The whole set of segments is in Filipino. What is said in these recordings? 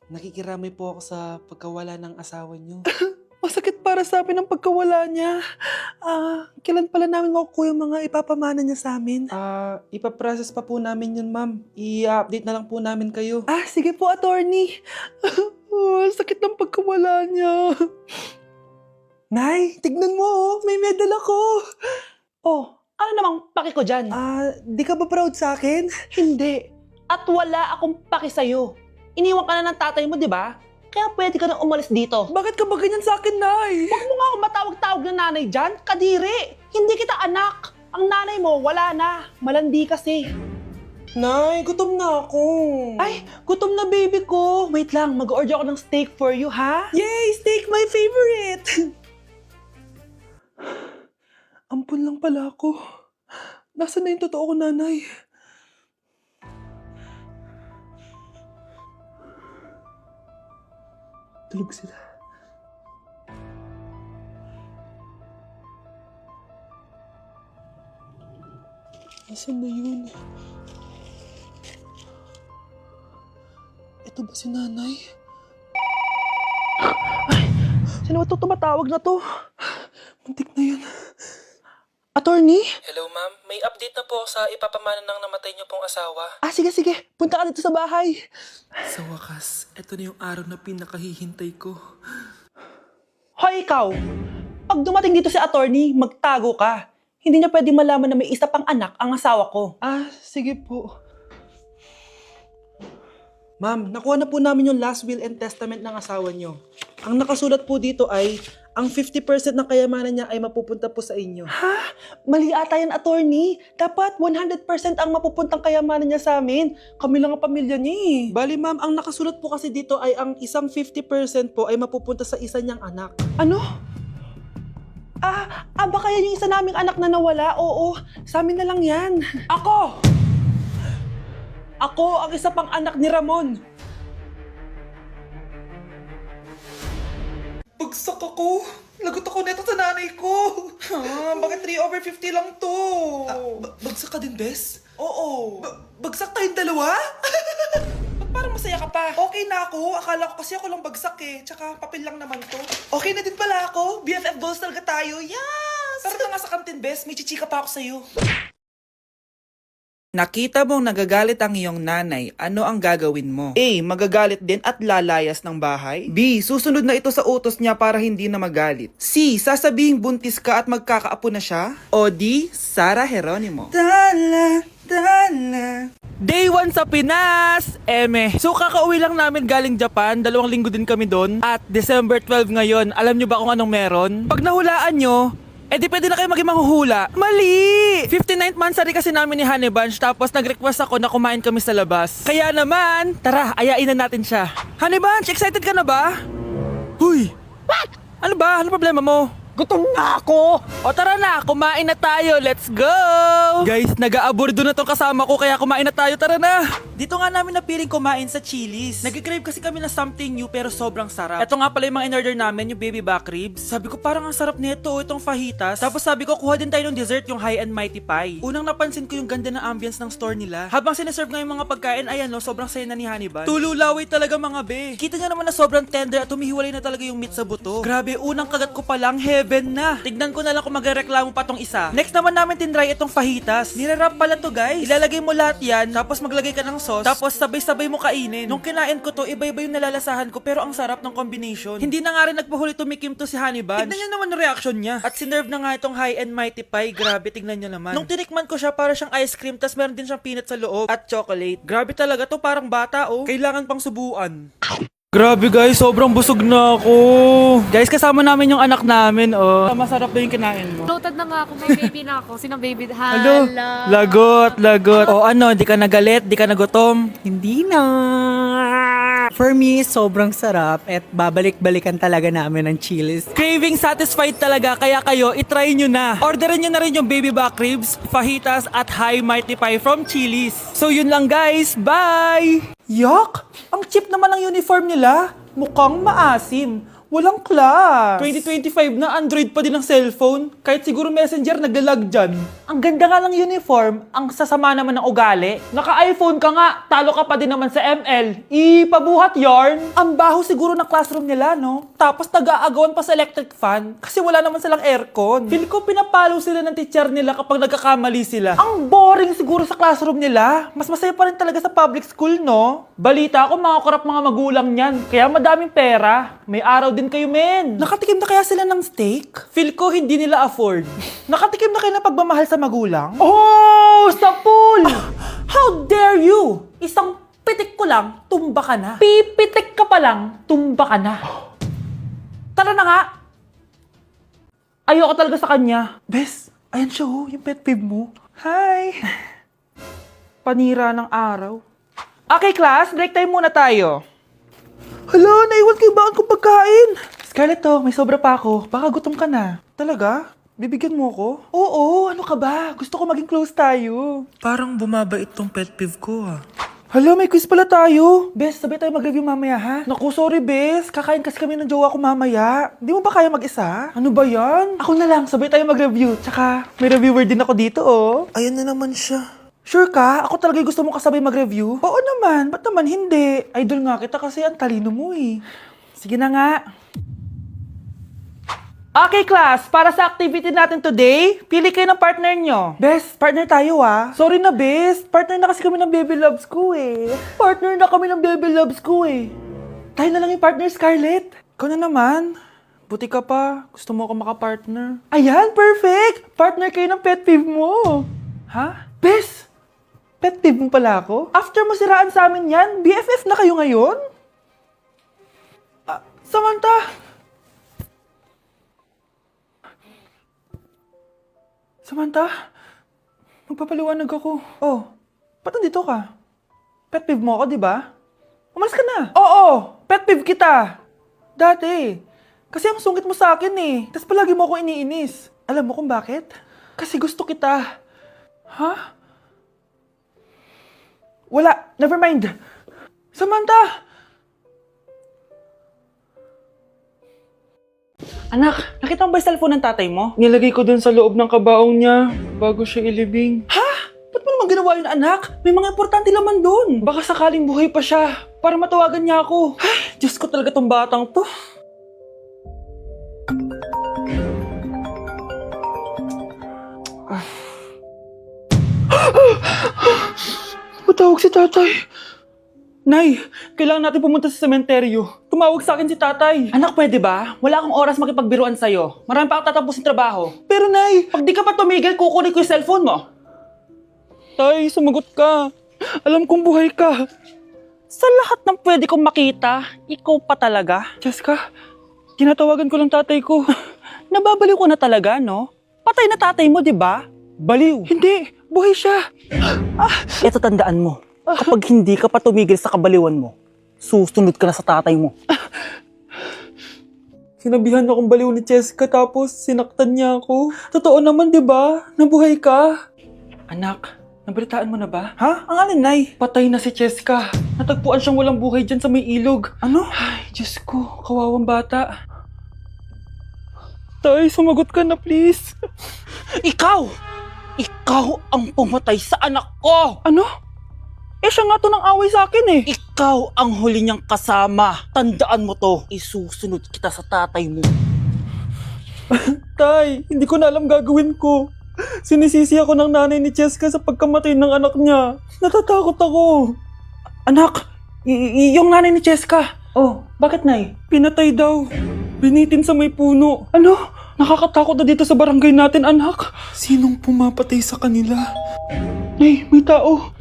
Nakikiramay po ako sa pagkawala ng asawa niyo. Masakit para sa amin ang pagkawala niya. Kailan pala namin makukuha yung mga ipapamana niya sa amin? Ipaprocess pa po namin yun, ma'am. I-update na lang po namin kayo. Sige po, attorney. Sakit ng pagkawala niya. Nay, tignan mo, may medal ako. Ano namang paki ko dyan? Di ka ba proud sa akin? Hindi. At wala akong paki sa'yo. Iniwan ka na ng tatay mo, di ba? Kaya pwede ka na umalis dito. Bakit ka ba ganyan sa akin, Nay? Huwag mo nga akong matawag-tawag na nanay dyan. Kadiri. Hindi kita anak. Ang nanay mo, wala na. Malandi kasi. Nay, gutom na ako. Ay, gutom na baby ko. Wait lang, mag-order ako ng steak for you, ha? Yay! Steak, my favorite! Ampun lang pala ako. Nasaan na yung totoo ko, nanay? Tulog sila. Nasaan na yun? Ito ba si nanay? Sino ba ito tumatawag na to? Muntik na yun. Attorney? Hello, ma'am. May update na po sa ipapamana ng namatay niyo pong asawa. Sige. Punta ka dito sa bahay. Sa wakas, ito na yung araw na pinakahihintay ko. Hoy, ikaw! Pag dumating dito si attorney, magtago ka. Hindi niya pwede malaman na may isa pang anak ang asawa ko. Sige po. Ma'am, nakuha na po namin yung last will and testament ng asawa niyo. Ang nakasulat po dito ay, ang 50% ng kayamanan niya ay mapupunta po sa inyo. Mali ata yan, attorney. Dapat 100% ang mapupuntang kayamanan niya sa amin. Kami lang ang pamilya niya eh. Bali ma'am, ang nakasulat po kasi dito ay ang isang 50% po ay mapupunta sa isa niyang anak. Ano? Baka yan yung isa naming anak na nawala. Oo, sa amin na lang yan. Ako ang isa pang anak ni Ramon. Bagsak ako. Lagot ako neto sa nanay ko. Bakit 3/50 lang to? Bagsak ka din, Bes? Oo. Bagsak tayong dalawa? Ba't parang masaya ka pa? Okay na ako. Akala ko kasi ako lang bagsak eh. Tsaka papel lang naman to. Okay na din pala ako. BFF goals talaga tayo. Yes! Tara na nga sa kantin, Bes. May chichika pa ako sa'yo. Nakita mong nagagalit ang iyong nanay, ano ang gagawin mo? A. Magagalit din at lalayas ng bahay? B. Susunod na ito sa utos niya para hindi na magalit? C. Sasabihing buntis ka at magkakaapo na siya? O D. Sara Geronimo? Dala. Day 1 sa Pinas! So kakauwi lang namin galing Japan, 2 linggo din kami doon. At December 12 ngayon, alam nyo ba kung anong meron? Pag nahulaan nyo, di pwede na kayo maging manghuhula. Mali! 59th monthsary kasi namin ni Honey Bunch, tapos nag-request ako na kumain kami sa labas. Kaya naman, tara, ayain na natin siya. Honey Bunch, excited ka na ba? Huy! What? Ano ba? Ano problema mo? Gutom na ako! O tara na, kumain na tayo. Let's go! Guys, nag-aabordo na tong kasama ko kaya kumain na tayo. Tara na! Dito nga namin napiling kumain sa Chili's. Nag-crave kasi kami na something new pero sobrang sarap. Ito nga pala yung mga in-order namin, yung baby back ribs. Sabi ko parang ang sarap nito, itong fajitas. Tapos sabi ko kuha din tayo ng dessert, yung high and mighty pie. Unang napansin ko yung ganda ng ambience ng store nila. Habang sineserve nga yung mga pagkain, ayan no, sobrang saya na ni Honey Bun. Tululaway talaga mga be. Kita niya naman na sobrang tender at humihiwalay na talaga yung meat sa buto. Grabe, unang kagat ko pa lang, heaven na. Tignan ko na lang kung magreklamo pa tong isa. Next naman namin tinry itong fajitas. Nirarap pala to guys. Ilalagay mo lahat yan, tapos maglagay ka ng sauce, tapos sabay-sabay mo kainin. Nung kinain ko to, iba-iba yung nalalasahan ko pero ang sarap ng combination. Hindi na nga rin nagpahuli tumikim to si Honey Bunch. Tignan niyo naman yung reaction niya. At sinerve na nga itong high and mighty pie. Grabe, tignan niyo naman. Nung tinikman ko siya, para siyang ice cream, tas meron din siyang peanut sa loob at chocolate. Grabe talaga to, parang bata oh. Kailangan pang subuan. Grabe guys, sobrang busog na ako. Guys, kasama namin yung anak namin, oh. Masarap ba yung kinain mo? Loaded na nga ako, may baby na ako. Sinong baby? Hello? Hala. Lagot. O ano, di ka nagalit, di ka nagutom? Hindi na. For me, sobrang sarap at babalik-balikan talaga namin ng Chili's. Craving satisfied talaga, kaya kayo, itry nyo na. Orderin nyo na rin yung baby back ribs, fajitas at high mighty pie from Chili's. So yun lang guys, bye! Yak! Ang cheap naman ang uniform nila. Mukhang maasim. Walang class. 2025 na, Android pa din ang cellphone. Kahit siguro Messenger, naglalag dyan. Ang ganda nga ng uniform, ang sasama naman ng ugali. Naka-iPhone ka nga, talo ka pa din naman sa ML. Ipabuhat yarn. Ang baho siguro ng classroom nila, no? Tapos nag-aagawan pa sa electric fan kasi wala naman silang aircon. Feel ko pinapalo sila ng teacher nila kapag nagkakamali sila. Ang boring siguro sa classroom nila. Mas masaya pa rin talaga sa public school, no? Balita ko, mga korap mga magulang niyan. Kaya madaming pera. May araw din kayo, men. Nakatikim na kaya sila ng steak? Feel ko hindi nila afford. Nakatikim na kayo ng pagmamahal sa magulang? Oh, sa pool! How dare you? Isang pitik ko lang, tumba ka na. Pipitik ka pa lang, tumba ka na. Tara na nga. Ayoko talaga sa kanya. Bes, ayan siya oh, yung pet peeve mo. Hi! Panira ng araw. Okay, class, break time muna tayo. Hala, naiwan kayo bakit kong pagkain? Scarlett to, may sobra pa ako. Baka gutom ka na. Talaga? Bibigyan mo ako? Oo, ano ka ba? Gusto ko maging close tayo. Parang bumabait tong pet peeve ko ah. Hala, may quiz pala tayo. Bes, sabay tayo mag-review mamaya ha? Naku, sorry Bes. Kakain kasi kami ng jowa ko mamaya. Di mo ba kaya mag-isa? Ano ba yan? Ako na lang, sabay tayo mag-review. Tsaka, may reviewer din ako dito oh. Ayan na naman siya. Sure ka? Ako talaga yung gusto mo kasabay mag-review? Oo naman, ba't naman hindi? Idol nga kita kasi ang talino mo eh. Sige na nga. Okay class, para sa activity natin today, pili kayo ng partner nyo. Bes, partner tayo ah. Sorry na Bes, partner na kasi kami ng baby loves ko eh. Partner na kami ng baby loves ko eh. Tayo na lang yung partner, Scarlett. Ikaw na naman. Buti ka pa, gusto mo ako makapartner. Ayan, perfect! Partner kayo ng pet peeve mo. Ha? Bes, pet peeve mo pala ako? After mo siraan sa amin yan, BFF na kayo ngayon? Samantha! Samantha, magpapaliwanag ako. Oh, ba't nandito ka? Pet peeve mo ako, di ba? Umalis ka na. Oo, pet peeve kita. Dati. Kasi ang sungit mo sa akin eh. Tapos palagi mo ako iniinis. Alam mo kung bakit? Kasi gusto kita. Ha? Wala, never mind. Samantha! Anak, nakita mo ba yung cellphone ng tatay mo? Nilagay ko dun sa loob ng kabaong niya bago siya ilibing. Ha? Ba't mo naman ginawa yun, anak? May mga importante laman doon. Baka sakaling buhay pa siya para matawagan niya ako. Ay, Diyos ko talaga tong batang to. Matawag si tatay. Nay, kailangan natin pumunta sa sementeryo. Tumawag sa akin si tatay. Anak, pwede ba? Wala akong oras makipagbiruan sa'yo. Marami pa akong tatapusin trabaho. Pero Nay, pag di ka pa tumigil, kukunin ko yung cellphone mo. Tay, sumagot ka. Alam kong buhay ka. Sa lahat ng pwede kong makita, ikaw pa talaga. Jessica, tinatawagan ko lang tatay ko. Nababaliw ko na talaga, no? Patay na tatay mo, di ba? Baliw. Hindi, buhay siya. Ito tandaan mo. Kapag hindi ka pa tumigil sa kabaliwan mo, susunod ka na sa tatay mo. Sinabihan akong baliw ni Jessica tapos sinaktan niya ako. Totoo naman, di ba? Nabuhay ka. Anak, nabalitaan mo na ba? Ha? Ang alin, Nay? Patay na si Jessica. Natagpuan siyang walang buhay dyan sa may ilog. Ano? Ay, Diyos ko, kawawang bata. Tay, sumagot ka na please. Ikaw! Ikaw ang pumatay sa anak ko! Ano? Eh, siya nga to ng away sa akin eh. Ikaw ang huli niyang kasama. Tandaan mo to. Isusunod kita sa tatay mo. Tay, hindi ko na alam gagawin ko. Sinisisi ako ng nanay ni Jessica sa pagkamatay ng anak niya. Natatakot ako. Anak, yung nanay ni Jessica. Oh, bakit Nay? Pinatay daw. Binitin sa may puno. Ano? Nakakatakot na dito sa barangay natin, anak. Sinong pumapatay sa kanila? Nay, may tao.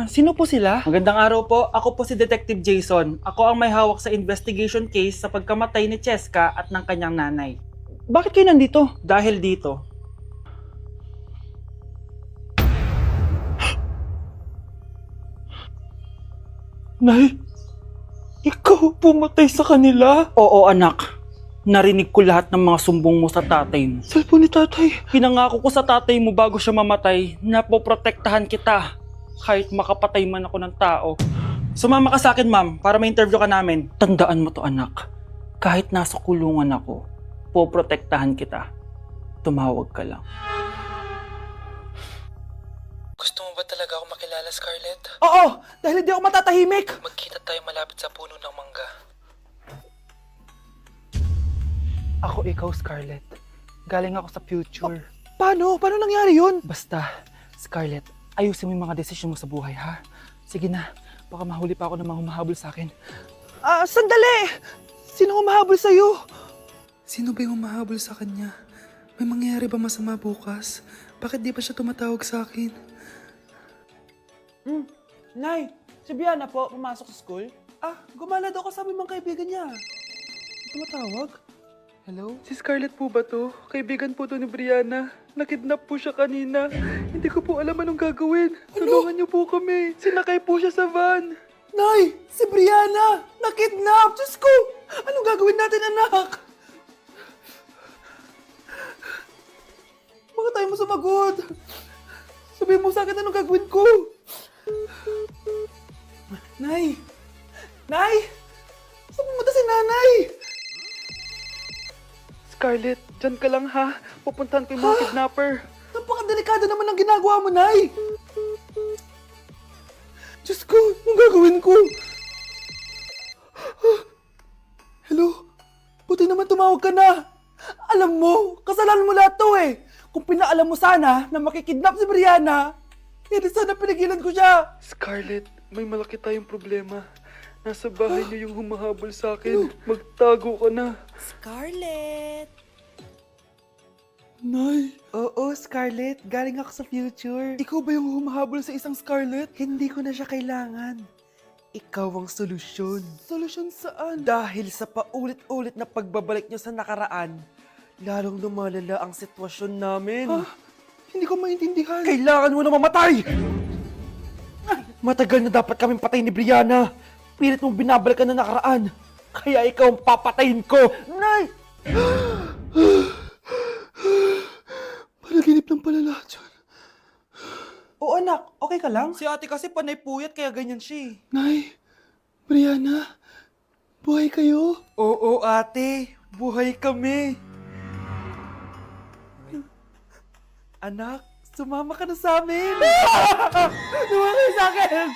Sino po sila? Magandang araw po. Ako po si Detective Jason. Ako ang may hawak sa investigation case sa pagkamatay ni Cheska at ng kanyang nanay. Bakit kayo nandito? Dahil dito. Nay, ikaw pumatay sa kanila? Oo, anak. Narinig ko lahat ng mga sumbong mo sa tatay mo. Cellphone ni tatay. Pinangako ko sa tatay mo bago siya mamatay na poprotektahan kita. Kahit makapatay man ako ng tao. Sumama ka sa akin, ma'am, para ma-interview ka namin. Tandaan mo to, anak. Kahit nasa kulungan ako, poprotektahan kita. Tumawag ka lang. Gusto mo ba talaga ako makilala, Scarlett? Oo! Dahil hindi ako matatahimik! Magkita tayo malapit sa puno ng mangga. Ako ikaw, Scarlett. Galing ako sa future. Paano? Paano nangyari yun? Basta, Scarlett, ayusin mo yung mga desisyon mo sa buhay, ha? Sige na, baka mahuli pa ako ng mga humahabol sa akin. Sandali! Sino humahabol sa'yo? Sino ba yung humahabol sa kanya? May mangyayari ba masama bukas? Bakit di pa siya tumatawag sa akin? Nay, si Biana po, pumasok sa school. Gumala daw kasama yung mga kaibigan niya. Tumatawag? Hello? Si Scarlett po ba to? Kaibigan po to ni Brianna. Nakidnap po siya kanina. Hindi ko po alam anong gagawin. Tulungan niyo po kami. Sinakay po siya sa van. Nay! Si Brianna! Nakidnap! Diyos ko! Anong gagawin natin, anak? Bakit tayo mo sumagot? Sabihin mo sa akin anong gagawin ko? Nay! Nay! Saan pumunta si nanay? Scarlett, dyan ka lang ha. Pupuntahan ko yung mga kidnapper. Napakadelikado naman ang ginagawa mo, Nay! Diyos ko, anong gagawin ko? Hello? Buti naman tumawag ka na. Alam mo, kasalanan mo lahat to eh. Kung pinaalam mo sana na makikidnap si Brianna, hindi sana pinigilan ko siya. Scarlett, may malaki tayong problema. Nasa bahay niyo yung humahabol sa akin. Magtago ka na. Scarlett! Nay! Oo, Scarlett. Galing ako sa future. Ikaw ba yung humahabol sa isang Scarlett? Hindi ko na siya kailangan. Ikaw ang solusyon. Solusyon saan? Dahil sa paulit-ulit na pagbabalik niyo sa nakaraan, lalong lumalala ang sitwasyon namin. Hindi ko maintindihan. Kailangan mo na mamatay! Matagal na dapat kaming patay ni Brianna. Pilit mong binabalikan na nakaraan. Kaya ikaw ang papatayin ko. Nay! Panaginip lang pala lahat yun. Oo anak, okay ka lang? Si ate kasi panay puyat kaya ganyan siya eh. Nay, Brianna, buhay kayo? Oo ate, buhay kami. Anak, sumama ka na sa amin. Sumama ka sa akin.